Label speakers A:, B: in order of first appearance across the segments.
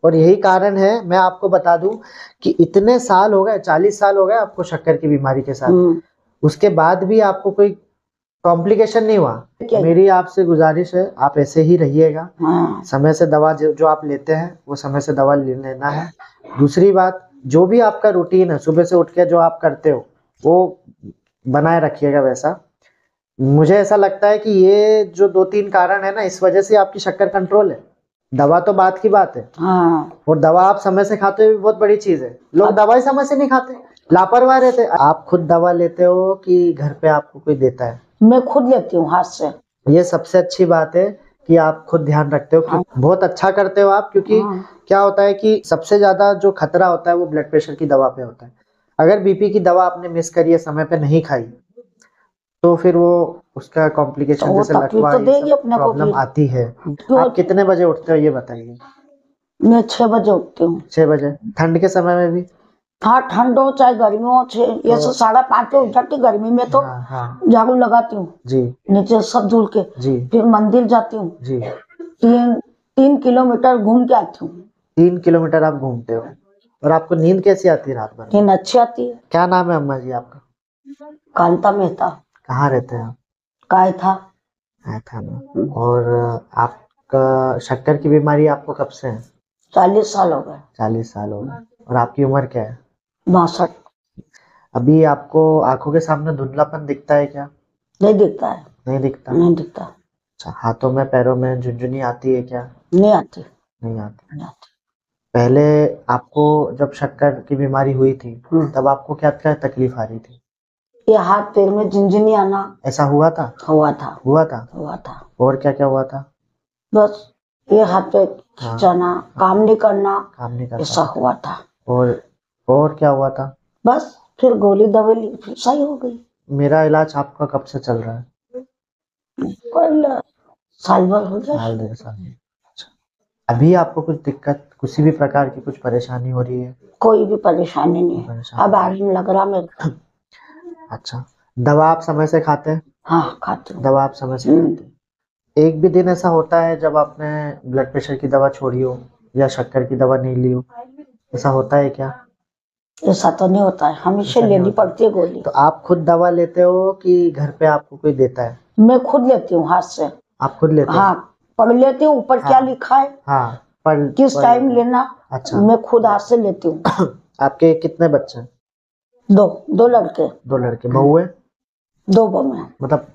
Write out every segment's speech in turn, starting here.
A: और यही कारण है, मैं आपको बता दूं कि इतने साल हो गए, 40 साल हो गए आपको शक्कर की बीमारी के साथ, उसके बाद भी आपको कोई कॉम्प्लिकेशन नहीं हुआ। मेरी आपसे गुजारिश है, आप ऐसे ही रहिएगा। समय से दवा जो आप लेते हैं वो समय से दवा लेना है। दूसरी बात, जो भी आपका रूटीन है सुबह से उठ के जो आप करते हो वो बनाए रखिएगा वैसा। मुझे ऐसा लगता है कि ये जो 2-3 कारण है ना, इस वजह से आपकी शक्कर कंट्रोल है। दवा तो बात की बात है, और दवा आप समय से खाते हो भी बहुत बड़ी चीज है। लोग दवाई समय से नहीं खाते, लापरवाह रहते। आप खुद दवा लेते हो कि घर पे आपको कोई देता है?
B: मैं खुद लेती हूँ हाथ से।
A: ये सबसे अच्छी बात है कि आप खुद ध्यान रखते हो। बहुत अच्छा करते हो आप, क्योंकि क्या होता है कि सबसे ज्यादा जो खतरा होता है वो ब्लड प्रेशर की दवा पे होता है। अगर बीपी की दवा आपने मिस करी है, समय पे नहीं खाई, तो फिर वो उसका कॉम्प्लिकेशन जैसे लकवा प्रॉब्लम आती है। आप कितने बजे उठते हो ये बताइए?
B: मैं 6 बजे उठती हूँ।
A: 6 बजे? ठंड के समय में भी?
B: हाँ, ठंड हो चाहे गर्मी हो, ये 5:30 पे उठ जाती। गर्मी में तो झाड़ू लगाती हूँ
A: जी,
B: नीचे सब धुल के
A: जी,
B: फिर मंदिर जाती हूँ
A: जी।
B: 3 किलोमीटर घूम के आती हूँ।
A: 3 किलोमीटर आप घूमते हो? और आपको नींद कैसी आती है रात भर?
B: नींद अच्छी आती है।
A: क्या नाम है अम्मा जी आपका?
B: कांता मेहता।
A: कहाँ रहते हैं आप?
B: काय था
A: ना। और आपका शक्कर की बीमारी आपको कब से है?
B: 40 साल हो गए।
A: 40 साल हो गए। और आपकी उम्र क्या है?
B: 62।
A: अभी आपको आंखों के सामने धुंधलापन दिखता है क्या?
B: नहीं दिखता है।
A: नहीं दिखता?
B: नहीं दिखता।
A: अच्छा, हाथों में पैरों में झुनझुनी आती है क्या?
B: नहीं आती।
A: नहीं आती। पहले आपको जब शक्कर की बीमारी हुई थी तब आपको क्या क्या तकलीफ आ रही थी?
B: ये हाथ पैर में झुनझुनी आना।
A: ऐसा हुआ था?
B: हुआ था।
A: हुआ था?
B: हुआ था।
A: और क्या क्या हुआ था?
B: बस ये हाथ पे खिंचाना, काम नहीं करना,
A: काम नहीं करना,
B: ऐसा हुआ था।
A: और क्या हुआ था?
B: बस फिर गोली दवाई ली, फिर सही हो गई।
A: मेरा इलाज आपका कब से चल रहा है?
B: साल भर हो गया।
A: साल 1.5 साल। अच्छा, अभी आपको कुछ दिक्कत, किसी भी प्रकार की कुछ परेशानी हो रही है?
B: कोई भी परेशानी नहीं है। अब आराम लग रहा मेरे को।
A: अच्छा, दवा आप समय से खाते हैं?
B: हाँ, खाती हूँ।
A: दवा आप समय से खाते हैं? एक भी दिन ऐसा होता है जब आपने ब्लड प्रेशर की दवा छोड़ी हो या शक्कर की दवा नहीं ली हो? ऐसा होता है क्या?
B: ऐसा तो नहीं होता है, हमेशा लेनी पड़ती है गोली।
A: तो आप खुद दवा लेते हो कि घर पे आपको कोई देता है?
B: मैं खुद लेती हूँ हाथ से।
A: आप खुद लेते हो?
B: हाँ, पढ़ लेती हूँ ऊपर क्या लिखा है, किस टाइम लेना। अच्छा, मैं खुद हाथ से लेती हूँ।
A: आपके कितने बच्चे हैं?
B: 2 लड़के।
A: 2 लड़के। बहुए?
B: 2 बहुएं।
A: मतलब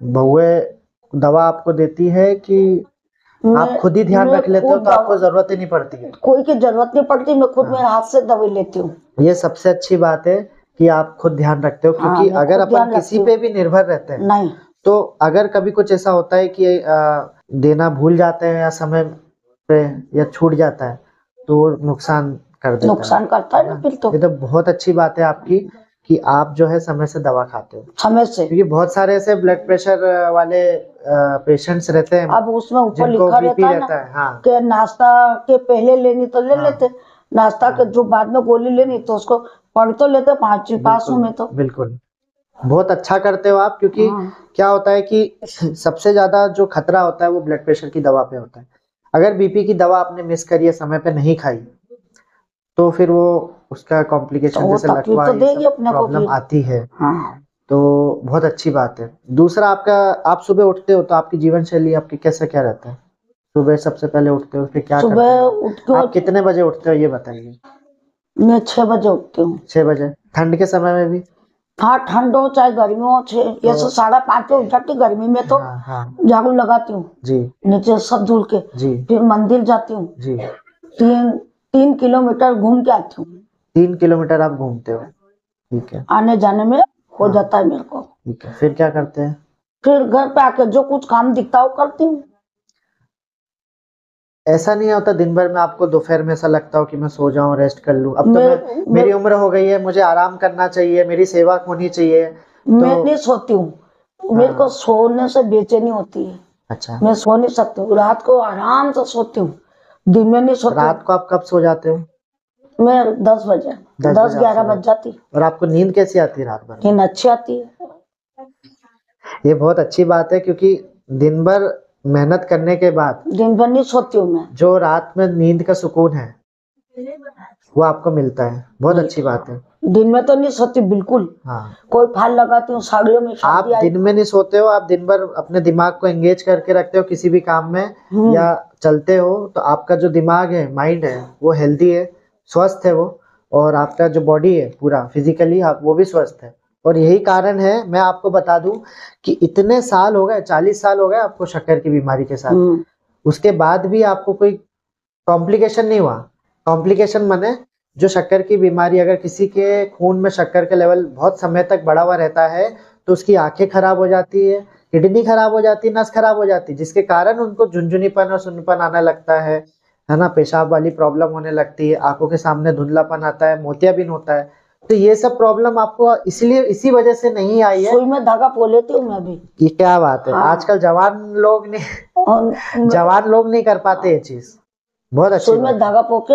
A: बहुए दवा आपको देती है कि आप खुद ही ध्यान रख लेते हो, तो आपको जरूरत ही नहीं पड़ती है?
B: कोई की जरूरत नहीं पड़ती, मैं खुद मेरे हाथ से दवाई लेती हूँ। ये
A: सबसे अच्छी बात है कि आप खुद ध्यान रखते हो, क्योंकि अगर अपन किसी पे भी निर्भर रहते हैं
B: नहीं,
A: तो अगर कभी कुछ ऐसा होता है कि देना भूल जाते हैं या समय पे या छूट जाता है तो वो नुकसान कर देता है।
B: नुकसान करता है ना फिर तो।
A: ये तो बहुत अच्छी बात है आपकी कि आप जो है समय से दवा खाते हो।
B: समय से।
A: क्योंकि बहुत सारे ऐसे ब्लड प्रेशर वाले पेशेंट्स रहते हैं,
B: अब उसमें ऊपर लिखा रहता है ना कि नाश्ता के पहले लेनी तो ले लेते, नाश्ता के जो बाद में गोली लेनी तो उसको पढ़ तो लेते 5 पासों में तो।
A: बिल्कुल, बहुत अच्छा करते हो आप, क्योंकि क्या होता है कि सबसे ज्यादा जो खतरा होता है वो ब्लड प्रेशर की दवा पे होता है। अगर बीपी की दवा आपने मिस करी है, समय पे नहीं खाई, तो फिर वो उसका कॉम्प्लिकेशन जैसे लकवा प्रॉब्लम आती है। तो बहुत अच्छी बात है। दूसरा, आप सुबह उठते हो तो आपकी जीवन शैली आपकी कैसा क्या रहता है? सुबह सबसे पहले उठते हो फिर क्या करते हो? आप कितने बजे उठते हो ये बताइए?
B: मैं 6 बजे उठती हूँ।
A: 6 बजे? ठंड के समय में भी?
B: हाँ, ठंड हो चाहे गर्मी हो, ये 5:30 पे उठ जाती। गर्मी में तो झाड़ू लगाती हूँ जी, नीचे सब धुल के जी, फिर मंदिर जाती हूँ जी। 3 किलोमीटर घूम के आती हूँ।
A: 3 किलोमीटर आप घूमते हो? ठीक है।
B: आने जाने में हो जाता है मेरे को।
A: ठीक है, फिर क्या करते हैं? फिर
B: घर पे आके जो कुछ काम दिखता है वो करती हूँ।
A: ऐसा नहीं होता दिन भर में आपको दोपहर में ऐसा लगता हो कि मैं सो जाऊं, रेस्ट कर लूं? अब तो मेरी उम्र हो गई है, मुझे आराम करना चाहिए, मेरी सेवा होनी चाहिए।
B: मैं नहीं सोती हूँ, मेरे को सोने से बेचैनी होती है। अच्छा, मैं सो नहीं सकती हूँ, रात को आराम से सोती हूँ, दिन में नहीं सोती।
A: रात को आप कब सो जाते हो?
B: मैं 10 बजे, 10-11 बज जाती।
A: और आपको नींद कैसी आती है रात भर?
B: नींद अच्छी आती है।
A: ये बहुत अच्छी बात है, क्योंकि दिन भर मेहनत करने के बाद
B: दिन भर नहीं सोती हूँ मैं।
A: जो रात में नींद का सुकून है वो आपको मिलता है, बहुत अच्छी बात है।
B: दिन में तो नहीं सोती बिल्कुल।
A: हाँ,
B: कोई फाल लगाती हूँ साड़ियों में।
A: आप दिन में नहीं सोते हो, आप दिन भर अपने दिमाग को एंगेज करके रखते हो किसी भी काम में या चलते हो, तो आपका जो दिमाग है, माइंड है, वो हेल्दी है, स्वस्थ है वो, और आपका जो बॉडी है पूरा फिजिकली वो भी स्वस्थ है। और यही कारण है, मैं आपको बता दूं कि इतने साल हो गए, 40 साल हो गए आपको शक्कर की बीमारी के साथ, उसके बाद भी आपको कोई कॉम्प्लिकेशन नहीं हुआ। कॉम्प्लिकेशन माने जो शक्कर की बीमारी, अगर किसी के खून में शक्कर का लेवल बहुत समय तक बढ़ा हुआ रहता है तो उसकी आंखें खराब हो जाती है, किडनी खराब हो जाती है, नस खराब हो जाती है, जिसके कारण उनको झुनझुनीपन और सुन्नपन आने लगता है ना, पेशाब वाली प्रॉब्लम होने लगती है, आंखों के सामने धुंधलापन आता है, मोतियाबिंद होता है। तो ये सब प्रॉब्लम आपको इसलिए इसी वजह से नहीं आई है।
B: सुई में धागा पो लेती हूँ मैं भी।
A: ये क्या बात है। हाँ। आजकल जवान लोग नहीं कर पाते ये चीज। बहुत अच्छी
B: सुई में धागा पोके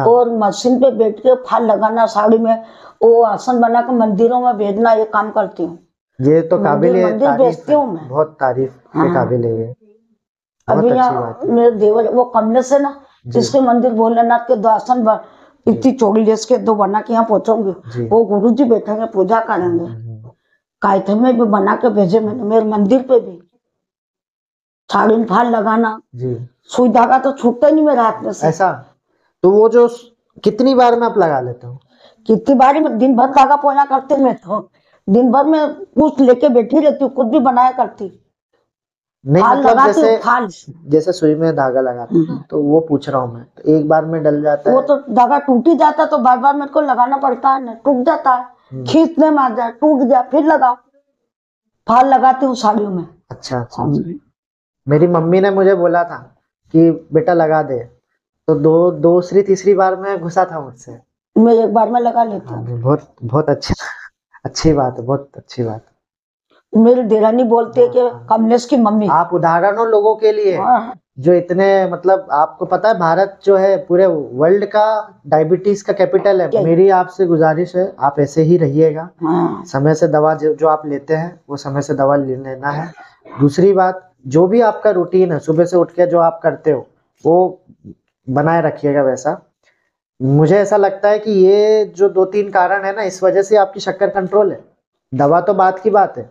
B: और मशीन पे बैठ के फाल लगाना साड़ी में, वो आसन बना के मंदिरों में भेजना, ये काम करती हूँ।
A: ये तो काबिल
B: मंदिर भेजती हूँ मैं।
A: बहुत तारीफ के काबिल है ये।
B: अभी यहाँ मेरे देवर वो कमले से ना, जिसके मंदिर भोलेनाथ के 2 आसन इतनी चौड़ी लेस के 2 बना के यहाँ पहुंचोगे, वो गुरु जी बैठेंगे, पूजा करेंगे। कायथे में भी बना के भेजे मैंने, मेरे मंदिर पे भी साड़ी में फाल लगाना जी। सुई धागा तो छूटता ही नहीं मेरे हाथ में से। ऐसा
A: तो वो जो कितनी बार में आप लगा लेते हो?
B: कितनी बार में, दिन भर धागा पोया करते मैं तो, दिन भर में कुछ लेके बैठी रहती हूँ, कुछ भी बनाया करती।
A: नहीं मतलब जैसे सुई में धागा लगाते तो वो पूछ रहा हूँ मैं, तो एक बार में डल जाता है?
B: वो तो धागा टूट ही जाता तो बार बार मेरे को लगाना पड़ता है ना, टूट जाता है, खींचने में आ जाए, टूट गया, फिर लगाओ। फाल लगाती हूँ साड़ियों में।
A: अच्छा। मेरी मम्मी ने मुझे बोला था कि बेटा लगा दे, तो दूसरी तीसरी बार में घुसा था मुझसे।
B: मैं एक बार में लगा लेती हूँ।
A: बहुत अच्छी बात है, बहुत अच्छी बात।
B: मेरी देरानी बोलती है कि कमलेश की मम्मी।
A: आप उदाहरण हो लोगों के लिए जो इतने, मतलब आपको पता है भारत जो है पूरे वर्ल्ड का डायबिटीज का कैपिटल है। मेरी आपसे गुजारिश है, आप ऐसे ही रहिएगा। समय से दवा जो आप लेते हैं वो समय से दवा लेना है। दूसरी बात, जो भी आपका रूटीन है सुबह से उठ के जो आप करते हो वो बनाए रखिएगा वैसा। मुझे ऐसा लगता है कि ये जो 2-3 कारण है ना, इस वजह से आपकी शक्कर कंट्रोल है। दवा तो बात की बात है।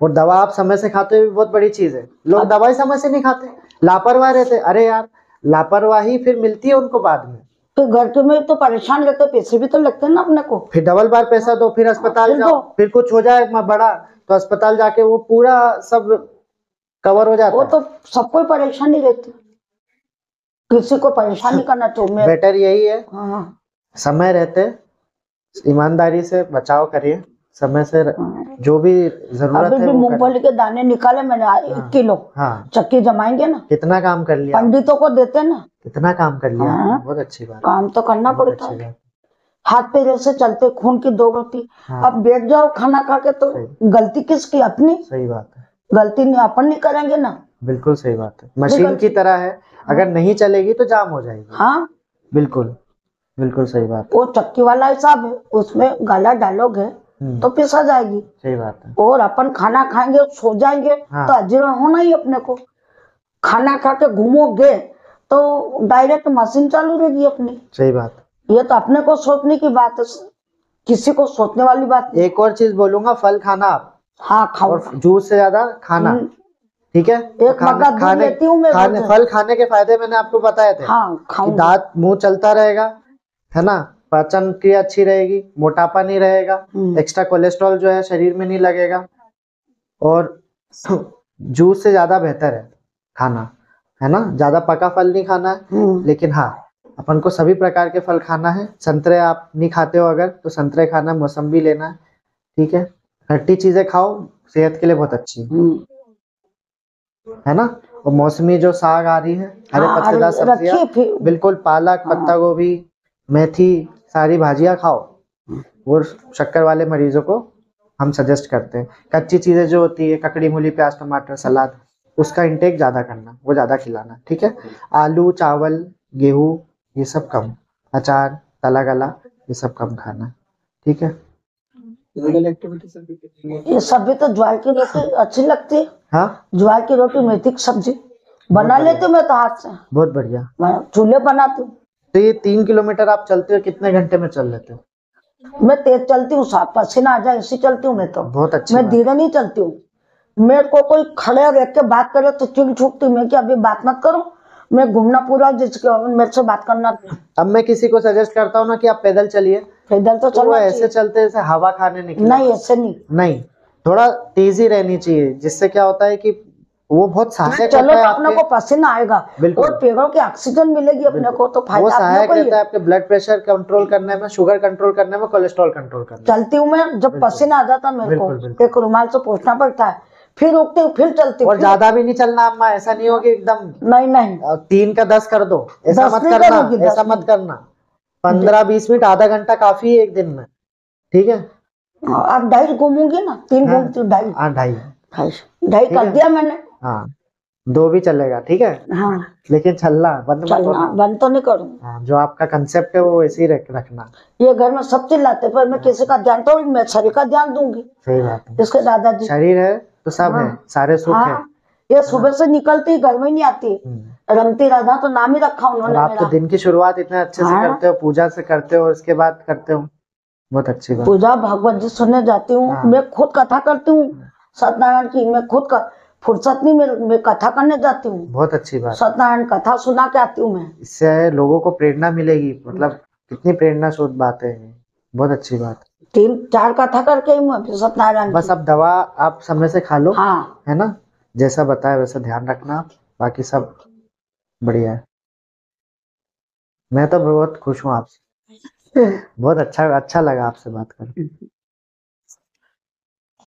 A: और दवा आप समय से खाते हुए बहुत बड़ी चीज है। लोग दवाई समय से नहीं खाते, लापरवाह रहते। अरे यार, लापरवाही फिर मिलती है उनको बाद में।
B: तो घर के में तो परेशान रहते, पैसे भी तो लगते हैं ना अपने को।
A: फिर डबल बार पैसा दो, फिर अस्पताल जाओ, फिर कुछ हो जाए बड़ा तो अस्पताल जाके वो पूरा सब कवर हो जाता है।
B: वो तो सबको परेशानी रहती, किसी को परेशान नहीं करना चाहिए।
A: बेटर यही है, समय रहते ईमानदारी से बचाव करिए, समय से जो भी जरूरत है।
B: मूंगफली के दाने निकाले मैंने 1 किलो। चक्की जमाएंगे ना।
A: कितना काम कर लिया,
B: पंडितों को देते ना।
A: कितना काम कर लिया। बहुत अच्छी बात।
B: काम तो करना पड़ता है, हाथ पैरों से चलते, खून की 2 गलती। अब बैठ जाओ खाना खा के, तो गलती किसकी? अपनी।
A: सही बात है,
B: गलती नहीं अपन नहीं करेंगे ना।
A: बिल्कुल सही बात है। मशीन की तरह है, अगर नहीं चलेगी तो जाम हो जाएगी।
B: हाँ
A: बिल्कुल सही बात।
B: वो चक्की वाला हिसाब है, उसमें गाला डालोगे तो पिसा जाएगी।
A: सही बात है।
B: और अपन खाना खाएंगे, सो जाएंगे तो अजीर्ण होना ही अपने को। खाना खा के घूमोगे तो डायरेक्ट मशीन चालू रहेगी अपनी।
A: सही बात।
B: ये तो अपने को सोचने की बात है, किसी को सोचने वाली बात नहीं।
A: एक और चीज बोलूंगा, फल खाना आप।
B: हाँ खाओ,
A: और जूस से ज्यादा खाना। ठीक है,
B: एक खाने
A: फल खाने के फायदे मैंने आपको बताए थे। कि दांत मुंह चलता रहेगा, है ना, पाचन क्रिया अच्छी रहेगी, मोटापा नहीं रहेगा, एक्स्ट्रा कोलेस्ट्रॉल जो है शरीर में नहीं लगेगा, और जूस से ज्यादा बेहतर है खाना, है ना। ज्यादा पका फल नहीं खाना है, लेकिन हाँ अपन को सभी प्रकार के फल खाना है। संतरे आप नहीं खाते हो अगर, तो संतरे खाना, मौसम्बी लेना है। ठीक है, खट्टी चीजें खाओ, सेहत के लिए बहुत अच्छी है ना। और मौसमी जो साग आ रही है, हरे पत्तेदार सब्जियां, बिल्कुल पालक, पत्ता गोभी, मेथी, सारी भाजियां खाओ। वो शक्कर वाले मरीजों को हम सजेस्ट करते हैं। कच्ची चीजें जो होती है, ककड़ी, मूली, प्याज, टमाटर, सलाद, उसका इंटेक ज्यादा करना, वो ज्यादा खिलाना। ठीक है, आलू, चावल, गेहूं, ये सब कम, अचार, तला गला, ये सब कम खाना। ठीक है।
B: ये सब्जी तो ज्वार की रोटी अच्छी लगती है।
A: हाँ,
B: ज्वार की रोटी, मेथी की सब्जी बना लेती हूँ मैं तो हाथ से।
A: बहुत बढ़िया।
B: मैं चूल्हे बनाती हूँ।
A: तो ये 3 किलोमीटर आप चलते हो, कितने घंटे में चल लेते हो?
B: मैं तेज चलती हूँ, साथ पसीना आ जाए इसी चलती हूँ मैं तो।
A: बहुत अच्छी
B: मैं
A: बात।
B: धीरे नहीं चलती हूँ। मेरे को कोई खड़े रह के बात करे तो चिढ़ छूटती, मैं कि अभी बात मत करो, मैं घूमना पूरा जिसके मेरे से बात करना।
A: अब मैं किसी को सजेस्ट करता हूँ ना कि आप पैदल चलिए,
B: पैदल तो
A: वो
B: चलना
A: ऐसे
B: चाहिए।
A: चलते जैसे हवा खाने निकले।
B: नहीं, ऐसे नहीं।
A: नहीं, थोड़ा तेजी रहनी चाहिए, जिससे क्या होता है कि वो बहुत सहायक
B: चलो
A: होता है
B: तो अपने को पसीना आएगा
A: बिल्कुल।
B: और पेड़ों की ऑक्सीजन मिलेगी अपने को, तो
A: वो
B: फायदा अपने
A: सहायक
B: को ही
A: रहता है
B: है।
A: आपके ब्लड प्रेशर कंट्रोल करने में, शुगर कंट्रोल करने में, कोलेस्ट्रॉल कंट्रोल करने में।
B: चलती हूँ मैं, जब पसीना आ जाता मेरे को एक रुमाल से पोंछना पड़ता है, फिर उठती हूँ, फिर चलती हूँ।
A: और ज्यादा भी नहीं चलना अम्मा, ऐसा नहीं हो कि एकदम
B: नहीं नहीं
A: 3 का 10 कर दो, ऐसा
B: 10
A: मत
B: नहीं
A: करना,
B: करूंगी,
A: ऐसा
B: 10
A: मत
B: नहीं।
A: करना। 15-20 मिनट, आधा घंटा काफी है एक दिन में, ठीक है?
B: अब 2.5 घूमूंगी ना, 3
A: हाँ,
B: घूमती हूँ, 2.5।
A: हाँ, 2.5
B: 2.5 कर दिया मैंने।
A: हाँ, 2 भी चलेगा, ठीक है?
B: हाँ,
A: लेकिन चलना बंद मत
B: चलना
A: होना।
B: बंद तो नहीं करूँ।
A: हाँ, जो आपका कंसेप्ट है वो ऐसे ही रखना।
B: ये घर में सब चिल्लाते, पर मैं किसी का ध्यान तो मैं शरीर का ध्यान दूंगी।
A: सही बात है।
B: इसके दादाजी
A: शरीर है तो सब है, सारे सुख है।
B: ये सुबह से निकलती घर में नहीं आती, रमती राधा तो नाम ही रखा उन्होंने
A: और आप
B: मेरा।
A: तो दिन की शुरुआत इतने अच्छे से करते हो, पूजा से करते हो, उसके बाद करते हो, बहुत अच्छी बात।
B: पूजा भगवत जी सुनने जाती हूँ, मैं खुद कथा करती हूँ सत्यनारायण की। मैं खुद का फुर्सत नहीं, मैं कथा करने जाती हूँ।
A: बहुत अच्छी बात।
B: सत्यनारायण कथा सुना के आती हूँ मैं।
A: इससे लोगों को प्रेरणा मिलेगी, मतलब कितनी प्रेरणा शोध बात है, बहुत अच्छी बात।
B: 3-4 कथा करके ही मैं फिर सत्यनारायण
A: बस
B: की।
A: अब दवा आप समय से खा लो,
B: हाँ,
A: है ना? जैसा बताया वैसा ध्यान रखना, बाकी सब बढ़िया है। मैं तो बहुत खुश हूँ आपसे, बहुत अच्छा लगा आपसे बात करके।